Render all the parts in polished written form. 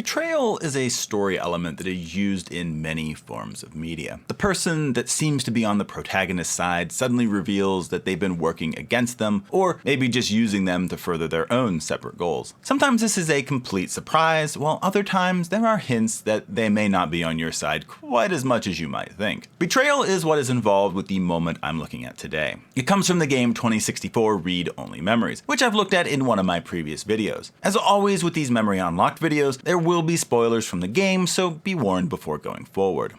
Betrayal is a story element that is used in many forms of media. The person that seems to be on the protagonist's side suddenly reveals that they've been working against them, or maybe just using them to further their own separate goals. Sometimes this is a complete surprise, while other times there are hints that they may not be on your side quite as much as you might think. Betrayal is what is involved with the moment I'm looking at today. It comes from the game 2064 Read-Only Memories, which I've looked at in one of my previous videos. As always with these Memory Unlocked videos, there will be spoilers from the game, so be warned before going forward.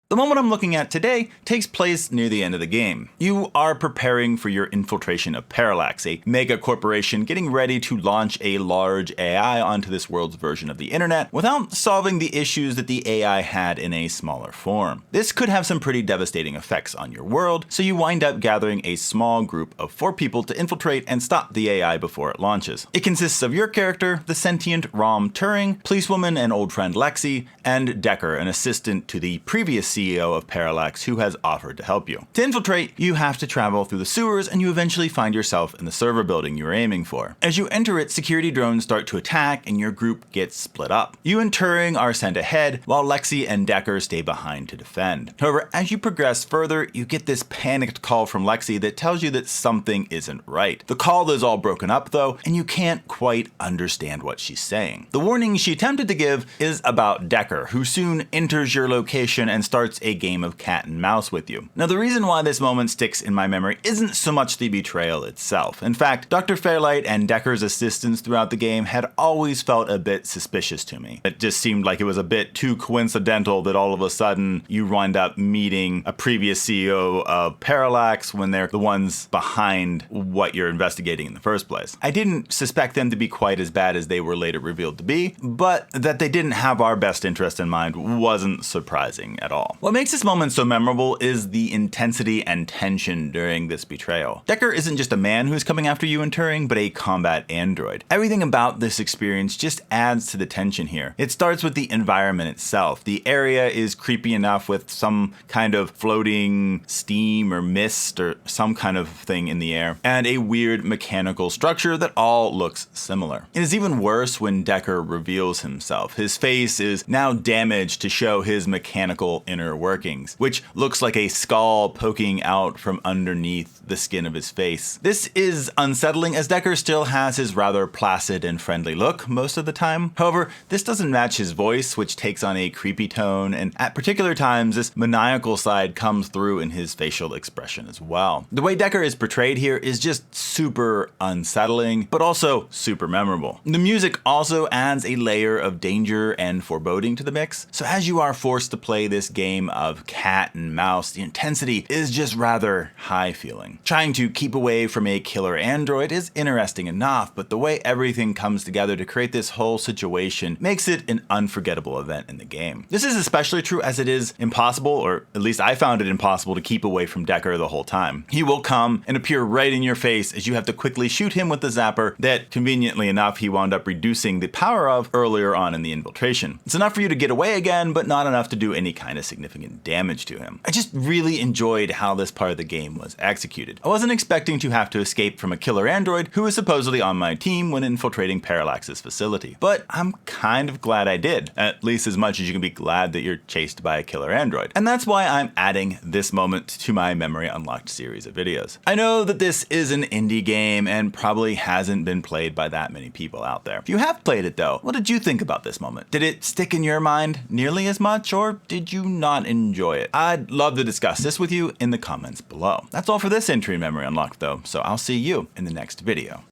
The moment I'm looking at today takes place near the end of the game. You are preparing for your infiltration of Parallax, a mega corporation getting ready to launch a large AI onto this world's version of the internet without solving the issues that the AI had in a smaller form. This could have some pretty devastating effects on your world, so you wind up gathering a small group of 4 people to infiltrate and stop the AI before it launches. It consists of your character, the sentient Rom Turing, policewoman and old friend Lexi, and Decker, an assistant to the previous CEO of Parallax who has offered to help you. To infiltrate, you have to travel through the sewers and you eventually find yourself in the server building you are aiming for. As you enter it, security drones start to attack and your group gets split up. You and Turing are sent ahead while Lexi and Decker stay behind to defend. However, as you progress further, you get this panicked call from Lexi that tells you that something isn't right. The call is all broken up though, and you can't quite understand what she's saying. The warning she attempted to give is about Decker, who soon enters your location and starts a game of cat and mouse with you. Now, the reason why this moment sticks in my memory isn't so much the betrayal itself. In fact, Dr. Fairlight and Decker's assistance throughout the game had always felt a bit suspicious to me. It just seemed like it was a bit too coincidental that all of a sudden you wind up meeting a previous CEO of Parallax when they're the ones behind what you're investigating in the first place. I didn't suspect them to be quite as bad as they were later revealed to be, but that they didn't have our best interest in mind wasn't surprising at all. What makes this moment so memorable is the intensity and tension during this betrayal. Decker isn't just a man who's coming after you and Turing, but a combat android. Everything about this experience just adds to the tension here. It starts with the environment itself. The area is creepy enough with some kind of floating steam or mist or some kind of thing in the air, and a weird mechanical structure that all looks similar. It is even worse when Decker reveals himself. His face is now damaged to show his mechanical inner workings, which looks like a skull poking out from underneath the skin of his face. This is unsettling as Decker still has his rather placid and friendly look most of the time. However, this doesn't match his voice, which takes on a creepy tone, and at particular times this maniacal side comes through in his facial expression as well. The way Decker is portrayed here is just super unsettling, but also super memorable. The music also adds a layer of danger and foreboding to the mix, so as you are forced to play this game of cat and mouse, the intensity is just rather high feeling. Trying to keep away from a killer android is interesting enough, but the way everything comes together to create this whole situation makes it an unforgettable event in the game. This is especially true as it is impossible, or at least I found it impossible, to keep away from Decker the whole time. He will come and appear right in your face as you have to quickly shoot him with the zapper that, conveniently enough, he wound up reducing the power of earlier on in the infiltration. It's enough for you to get away again, but not enough to do any kind of significant damage to him. I just really enjoyed how this part of the game was executed. I wasn't expecting to have to escape from a killer android who was supposedly on my team when infiltrating Parallax's facility, but I'm kind of glad I did, at least as much as you can be glad that you're chased by a killer android. And that's why I'm adding this moment to my Memory Unlocked series of videos. I know that this is an indie game and probably hasn't been played by that many people out there. If you have played it though, what did you think about this moment? Did it stick in your mind nearly as much, or did you not enjoy it? I'd love to discuss this with you in the comments below. That's all for this entry in Memory Unlocked though, so I'll see you in the next video.